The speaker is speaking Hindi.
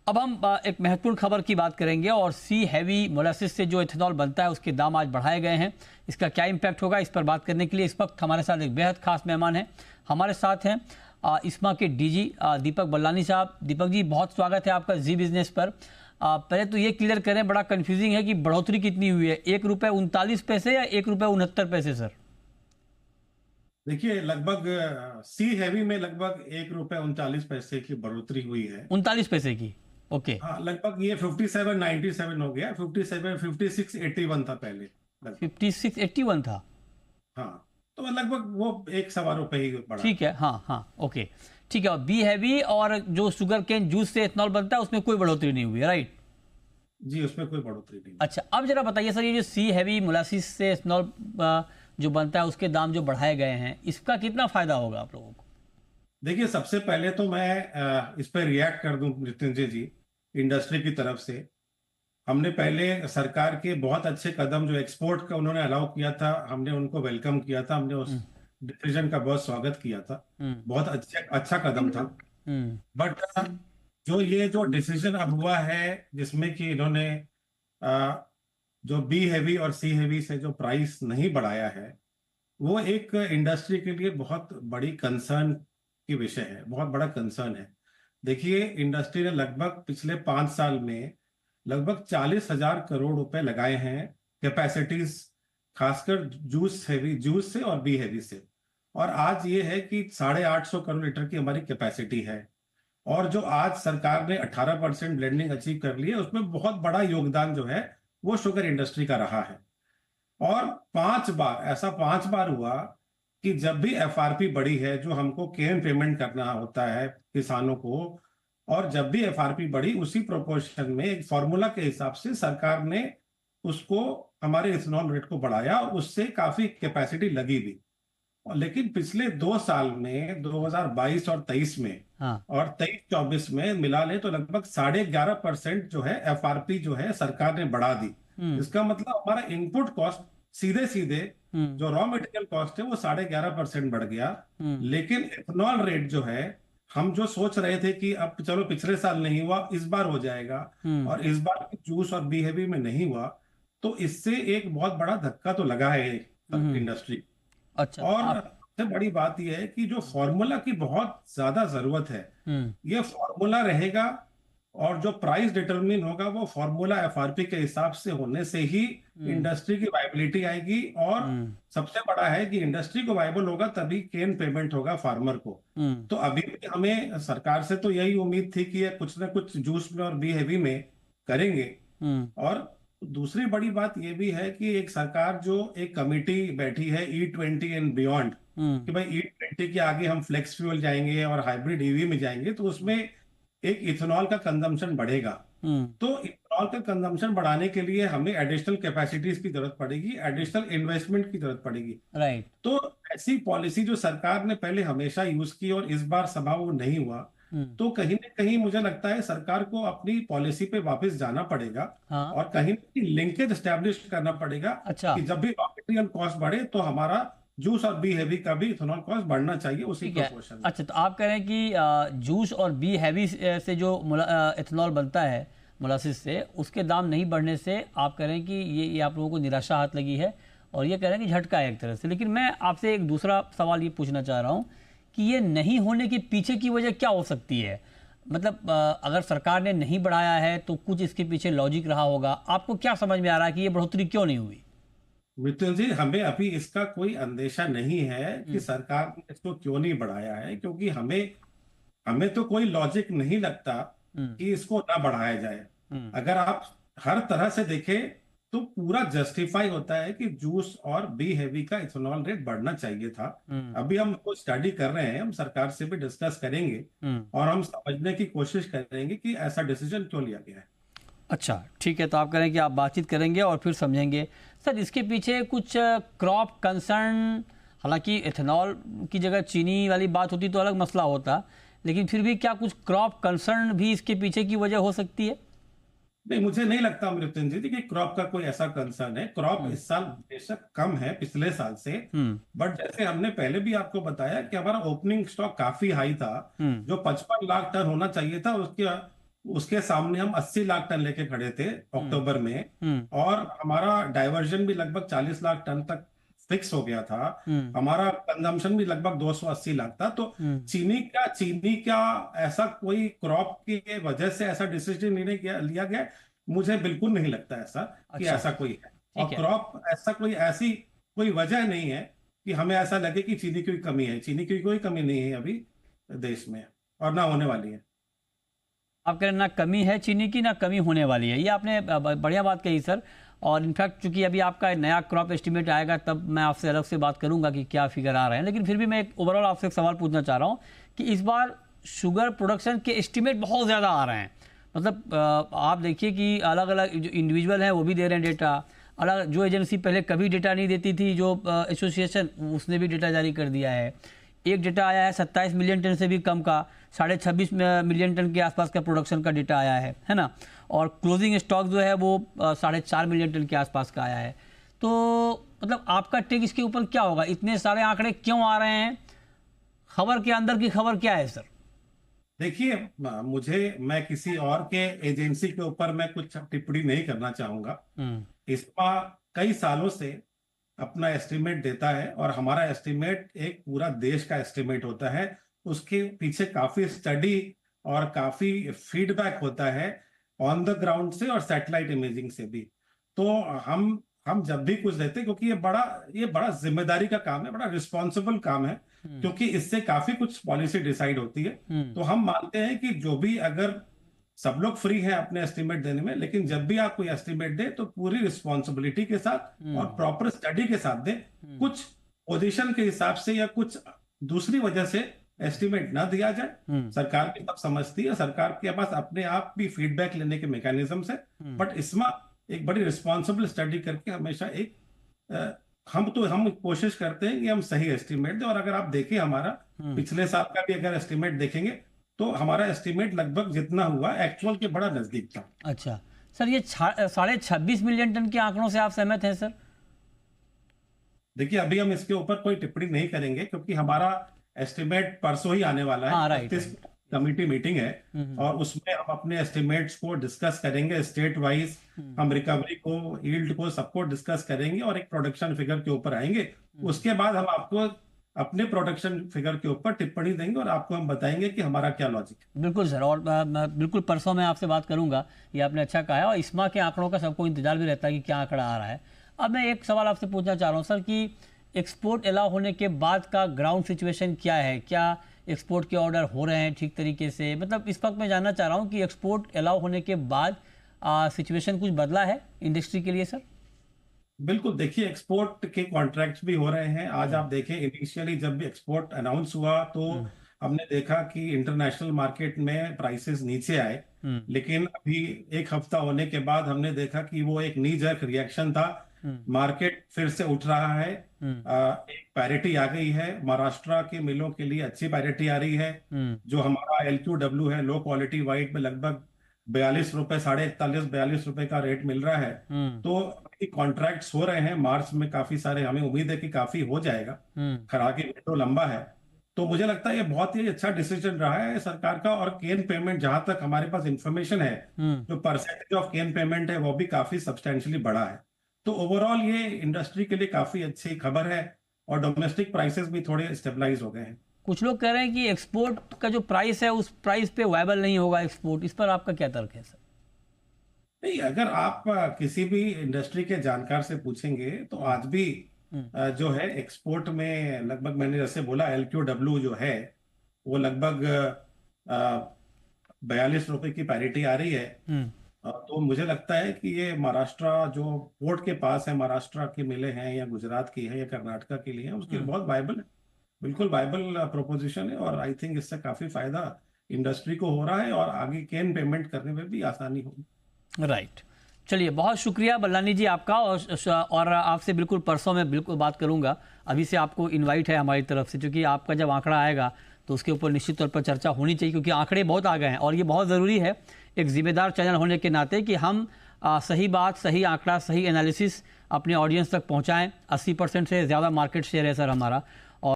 अब हम एक महत्वपूर्ण खबर की बात करेंगे और सी हैवी मोलासिस से जो इथेनॉल बनता है उसके दाम आज बढ़ाए गए हैं। इसका क्या इम्पैक्ट होगा, इस पर बात करने के लिए इस वक्त हमारे साथ एक बेहद खास मेहमान हैं। हमारे साथ हैं इस्मा के डीजी दीपक बल्लानी साहब। दीपक जी, बहुत स्वागत है आपका जी बिजनेस पर। पहले तो ये क्लियर करें, बड़ा कंफ्यूजिंग है कि बढ़ोतरी कितनी हुई है, ₹1.39 या ₹1.69 सर? देखिए, लगभग सी हैवी में लगभग ₹1.39 की बढ़ोतरी हुई है। 39 पैसे की? ओके। हाँ, लगभग ये 57.97 हो गया। 56.81 था पहले लगभग। 5681 था? हाँ, तो लगभग वो एक ₹1.25 ही बढ़ा ठीक है। है, हाँ हाँ, ओके। ठीक है, बी हैवी और जो शुगर केन जूस से इथेनॉल बनता है उसमें कोई बढ़ोतरी नहीं हुई है, राइट? जी, उसमें कोई बढ़ोतरी नहीं। अच्छा, अब जरा बताइए सर, ये जो सी हैवी मोलासिस से इथेनॉल जो बनता है उसके दाम जो बढ़ाए गए हैं, इसका कितना फायदा होगा आप लोगों को? देखिए, सबसे पहले तो मैं इस पर रिएक्ट कर दूं मृत्युंजय जी। इंडस्ट्री की तरफ से हमने पहले सरकार के बहुत अच्छे कदम जो एक्सपोर्ट का उन्होंने अलाउ किया था, हमने उनको वेलकम किया था। हमने उस हम्म। डिसीजन का बहुत स्वागत किया था। हम्म। बहुत अच्छा अच्छा कदम था। हम्म। बट जो ये जो डिसीजन अब हुआ है, जिसमें कि इन्होंने अ, जो बी हैवी और सी हैवी से जो प्राइस नहीं बढ़ाया है, वो एक इंडस्ट्री के लिए बहुत बड़ी कंसर्न की विषय है, बहुत बड़ा कंसर्न है। देखिए, इंडस्ट्री ने लगभग पिछले 5 साल में लगभग 40,000 करोड़ रुपए लगाए हैं कैपेसिटीज, खासकर जूस से और बी हैवी से। और आज ये है कि 850 करोड़ लीटर की हमारी कैपेसिटी है। और जो आज सरकार ने 18% ब्लेंडिंग अचीव कर ली है, उसमें बहुत बड़ा योगदान जो है वो शुगर इंडस्ट्री का रहा है। और 5 बार ऐसा 5 बार हुआ कि जब भी एफआरपी बढ़ी है, जो हमको केन पेमेंट करना होता है किसानों को, और जब भी एफआरपी बढ़ी उसी प्रोपोर्शन में एक फॉर्मूला के हिसाब से सरकार ने उसको हमारे इथेनॉल रेट को बढ़ाया, और उससे काफी कैपेसिटी लगी भी। और लेकिन पिछले 2 साल में 2022 और 23 में हाँ। और 23-24 में मिला ले तो लगभग 11.5% जो है एफआरपी जो है सरकार ने बढ़ा दी। हम्म। इसका मतलब हमारा इनपुट कॉस्ट सीधे सीधे हम्म। जो रॉ मटेरियल कॉस्ट है वो 11.5% बढ़ गया। हम्म। लेकिन इथेनॉल रेट जो है, हम जो सोच रहे थे कि अब चलो पिछले साल नहीं हुआ, इस बार हो जाएगा, हम्म। और इस बार जूस और बी हैवी में नहीं हुआ, तो इससे एक बहुत बड़ा धक्का तो लगा है हम्म। इंडस्ट्री। अच्छा, तो और आप। सबसे बड़ी बात यह है कि जो फॉर्मूला की बहुत ज्यादा जरूरत है, हम्म। ये फॉर्मूला रहेगा, और जो प्राइस डिटरमिन होगा वो फॉर्मूला एफआरपी के हिसाब से होने से ही हम्म। इंडस्ट्री की वाइबिलिटी आएगी। और हम्म। सबसे बड़ा है कि इंडस्ट्री को वाइबल होगा तभी केन पेमेंट होगा फार्मर को। हम्म। तो अभी भी हमें सरकार से तो यही उम्मीद थी कि ये कुछ ना कुछ जूस में और बी हैवी में करेंगे। हम्म। और दूसरी बड़ी बात यह भी है कि एक सरकार जो एक कमिटी बैठी है E20 एंड बियॉन्ड, हम्म। कि भाई E20 के आगे हम फ्लेक्स फ्यूल जाएंगे और हाइब्रिड ईवी में जाएंगे, तो उसमें एक इथेनॉल का कंजम्पशन बढ़ेगा। हम्म। तो इथेनॉल का कंजम्पशन बढ़ाने के लिए हमें एडिशनल कैपेसिटीज की जरूरत पड़ेगी, एडिशनल इन्वेस्टमेंट की जरूरत पड़ेगी। राइट। तो ऐसी पॉलिसी जो सरकार ने पहले हमेशा यूज की और इस बार संभव वो नहीं हुआ, हम्म। तो कहीं ना कहीं मुझे लगता है सरकार को अपनी पॉलिसी पे वापस जाना पड़ेगा, हाँ। और कहीं ना कहीं लिंकेज एस्टेब्लिश करना पड़ेगा अच्छा। कि जब भी रॉ मटेरियल कॉस्ट बढ़े तो हमारा जूस और बी हैवी का भी इथेनॉल कॉस्ट बढ़ना चाहिए उसी ठीक है। प्रोपोर्शन में। अच्छा, तो आप कह रहे हैं कि जूस और बी हैवी से जो इथेनॉल बनता है मोलासिस से, उसके दाम नहीं बढ़ने से आप कह रहे हैं कि ये आप लोगों को निराशा हाथ लगी है, और ये कह रहे हैं कि झटका है एक तरह से। लेकिन मैं आपसे एक दूसरा सवाल ये पूछना चाह रहा हूँ कि ये नहीं होने के पीछे की वजह क्या हो सकती है? मतलब अगर सरकार ने नहीं बढ़ाया है तो कुछ इसके पीछे लॉजिक रहा होगा। आपको क्या समझ में आ रहा है कि ये बढ़ोतरी क्यों नहीं हुई? मित्तल जी, हमें अभी इसका कोई अंदेशा नहीं है कि हम्म। सरकार ने इसको क्यों नहीं बढ़ाया है, क्योंकि हमें हमें तो कोई लॉजिक नहीं लगता हम्म। कि इसको ना बढ़ाया जाए। हम्म। अगर आप हर तरह से देखें तो पूरा जस्टिफाई होता है कि जूस और बी हैवी का इथेनॉल रेट बढ़ना चाहिए था। हम्म। अभी हम को स्टडी कर रहे हैं, हम सरकार से भी डिस्कस करेंगे, हम्म। और हम समझने की कोशिश करेंगे कि ऐसा डिसीजन क्यों लिया गया है। अच्छा, ठीक है, तो आप कह रहे हैं कि आप बातचीत करेंगे और फिर समझेंगे। सर, इसके पीछे कुछ क्रॉप कंसर्न, हालांकि इथेनॉल की जगह चीनी वाली बात होती तो अलग मसला होता, लेकिन फिर भी क्या कुछ क्रॉप कंसर्न भी इसके पीछे की वजह हो सकती है? नहीं, मुझे नहीं लगता मृत्युंजय जी कि क्रॉप का कोई ऐसा कंसर्न है। क्रॉप हम्म। इस साल बेशक कम है पिछले साल से, हम्म। बट जैसे हमने पहले भी आपको बताया कि हमारा ओपनिंग स्टॉक काफी हाई था। हम्म। जो 55 लाख टन होना चाहिए था, उसके उसके सामने हम 80 लाख टन लेके खड़े थे अक्टूबर में, हम्म। और हमारा डाइवर्जन भी लगभग 40 लाख टन तक फिक्स हो गया था। हम्म। हमारा कंजम्पशन भी लगभग 280 लाख था। तो हम्म। चीनी का ऐसा कोई क्रॉप की वजह से ऐसा डिसीजन लिया गया, मुझे बिल्कुल नहीं लगता ऐसा कि अच्छा, ऐसा कोई है। और ठीक है। क्रॉप ऐसी कोई वजह नहीं है कि हमें ऐसा लगे कि चीनी की कमी है। चीनी की कोई कमी नहीं है अभी देश में, और ना होने वाली है। आप कह रहे हैं ना कमी है चीनी की, ना कमी होने वाली है, ये आपने बढ़िया बात कही सर। और इनफैक्ट चूंकि अभी आपका नया क्रॉप एस्टिमेट आएगा तब मैं आपसे अलग से बात करूंगा कि क्या फिगर आ रहे हैं, लेकिन फिर भी मैं एक ओवरऑल आपसे एक सवाल पूछना चाह रहा हूँ कि इस बार शुगर प्रोडक्शन के एस्टिमेट बहुत ज़्यादा आ रहे हैं। मतलब आप देखिए कि अलग अलग जो इंडिविजुअल हैं वो भी दे रहे हैं डेटा, अलग जो एजेंसी पहले कभी डेटा नहीं देती थी, जो एसोसिएशन, उसने भी डेटा जारी कर दिया है। एक डेटा आया है 27 मिलियन टन से भी कम का, 26.5 मिलियन टन के आसपास का प्रोडक्शन का डेटा आया है ना। और क्लोजिंग स्टॉक जो है वो 4.5 मिलियन टन के आसपास का आया है। तो मतलब आपका टेक इसके ऊपर क्या होगा, इतने सारे आंकड़े क्यों आ रहे हैं, खबर के अंदर की खबर क्या है सर? देखिए, मैं किसी और के एजेंसी के ऊपर मैं कुछ टिप्पणी नहीं करना चाहूंगा। हम्म। इसका कई सालों से अपना एस्टिमेट देता है, और हमारा एस्टिमेट एक पूरा देश का एस्टिमेट होता है। उसके पीछे काफी स्टडी और काफी फीडबैक होता है ऑन द ग्राउंड से और सैटेलाइट इमेजिंग से भी। तो हम जब भी कुछ देते हैं, क्योंकि ये बड़ा जिम्मेदारी का काम है, बड़ा रिस्पॉन्सिबल काम है, हम्म। क्योंकि इससे काफी कुछ पॉलिसी डिसाइड होती है। हम्म। तो हम मानते हैं कि जो भी, अगर सब लोग फ्री हैं अपने एस्टिमेट देने में, लेकिन जब भी आप कोई एस्टिमेट दें तो पूरी रिस्पॉन्सिबिलिटी के साथ और हम्म। प्रॉपर स्टडी के साथ दें। हम्म। कुछ पोजीशन के हिसाब से या कुछ दूसरी वजह से एस्टिमेट ना दिया जाए। हम्म। सरकार भी सब समझती है, सरकार के पास अपने आप भी फीडबैक लेने के मैकेनिज्म है। हम्म। बट इसमें एक बड़ी रिस्पॉन्सिबल स्टडी करके हमेशा हम कोशिश करते हैं कि हम सही एस्टिमेट दें। और अगर आप देखें हमारा हम्म। पिछले साल का भी अगर एस्टिमेट देखेंगे, तो हमारा एस्टिमेट लगभग जितना हुआ एक्चुअल के बड़ा नजदीक था। अच्छा सर, ये 26.5 मिलियन टन के आंकड़ों से आप सहमत हैं सर? देखिए, अभी हम इसके ऊपर कोई टिप्पणी नहीं करेंगे, क्योंकि हमारा एस्टिमेट परसों ही आने वाला है। हाँ, राइट 31 राइट। कमिटी मीटिंग है, हम्म। और उसमें हम अपने एस्टिमेट्स को डिस्कस करेंगे स्टेट वाइज। हम्म। हम रिकवरी को, यील्ड को, सबको डिस्कस करेंगे और एक प्रोडक्शन फिगर के ऊपर आएंगे। उसके बाद हम आपको अपने प्रोडक्शन फिगर के ऊपर टिप्पणी देंगे, और आपको हम बताएंगे कि हमारा क्या लॉजिक है। बिल्कुल सर, और बिल्कुल परसों मैं आपसे बात करूंगा, ये आपने अच्छा कहा है। और इस्मा के आंकड़ों का सबको इंतजार भी रहता है कि क्या आंकड़ा आ रहा है। अब मैं एक सवाल आपसे पूछना चाह रहा हूँ सर कि एक्सपोर्ट अलाउ होने के बाद का ग्राउंड सिचुएशन क्या है, क्या एक्सपोर्ट के ऑर्डर हो रहे हैं ठीक तरीके से? मतलब इस वक्त मैं जानना चाह रहा हूँ कि एक्सपोर्ट अलाउ होने के बाद सिचुएशन कुछ बदला है इंडस्ट्री के लिए सर? बिल्कुल, देखिए, एक्सपोर्ट के कॉन्ट्रैक्ट्स भी हो रहे हैं। आज आप देखें, इनिशियली जब भी एक्सपोर्ट अनाउंस हुआ तो हम्म। हमने देखा कि इंटरनेशनल मार्केट में प्राइसेस नीचे आए। हम्म। लेकिन अभी एक हफ्ता होने के बाद हमने देखा कि वो एक नी जर्क रिएक्शन था। हम्म। मार्केट फिर से उठ रहा है। हम्म। एक पैरिटी आ गई है। महाराष्ट्र के मिलों के लिए अच्छी पैरिटी आ रही है। हम्म। जो हमारा LQW है, लो क्वालिटी वाइट में, लगभग 42 रुपए, 41.5 42 रुपए का रेट मिल रहा है। हम्म। तो कॉन्ट्रैक्ट्स हो रहे हैं मार्च में काफी सारे, हमें उम्मीद है कि काफी हो जाएगा। हम्म। खरा की विंडो लंबा है। तो मुझे लगता है ये बहुत ही अच्छा डिसीजन रहा है सरकार का। और केन पेमेंट, जहां तक हमारे पास इंफॉर्मेशन है, हम्म। जो परसेंटेज ऑफ केन पेमेंट है वो भी काफी सब्सटेंशियली बढ़ा है। तो ओवरऑल ये इंडस्ट्री के लिए काफी अच्छी खबर है। और डोमेस्टिक प्राइसेस भी थोड़े स्टेबलाइज हो गए हैं। कुछ लोग कह रहे हैं कि एक्सपोर्ट का जो प्राइस है उस प्राइस पे वायबल नहीं होगा एक्सपोर्ट, इस पर आपका क्या तर्क है सर? नहीं, अगर आप किसी भी इंडस्ट्री के जानकार से पूछेंगे तो हम्म। आज भी हम्म। जो है एक्सपोर्ट में लगभग, मैंने जैसे बोला, LQW जो है वो लगभग 42 रुपए की पैरिटी आ रही है। हम्म। तो मुझे लगता है कि ये महाराष्ट्र जो पोर्ट के पास है, महाराष्ट्र की मिलें हैं या गुजरात की है या कर्नाटका की लिए हैं, उसके लिए हम्म। बहुत वायबल है। बिल्कुल वायबल प्रोपोजिशन है। और आई थिंक इससे काफी फायदा इंडस्ट्री को हो रहा है, और आगे केन पेमेंट करने में भी आसानी होगी। राइट। चलिए, बहुत शुक्रिया बल्लानी जी आपका। और आपसे बिल्कुल परसों मैं बिल्कुल बात करूंगा। अभी से आपको इनवाइट है हमारी तरफ से, क्योंकि आपका जब आंकड़ा आएगा तो उसके ऊपर निश्चित तौर पर चर्चा होनी चाहिए, क्योंकि आंकड़े बहुत आ गए हैं और ये बहुत ज़रूरी है एक जिम्मेदार चैनल होने के नाते कि हम सही बात, सही आंकड़ा, सही एनालिसिस अपने ऑडियंस तक पहुंचाएं। 80% से ज़्यादा मार्केट शेयर है सर हमारा,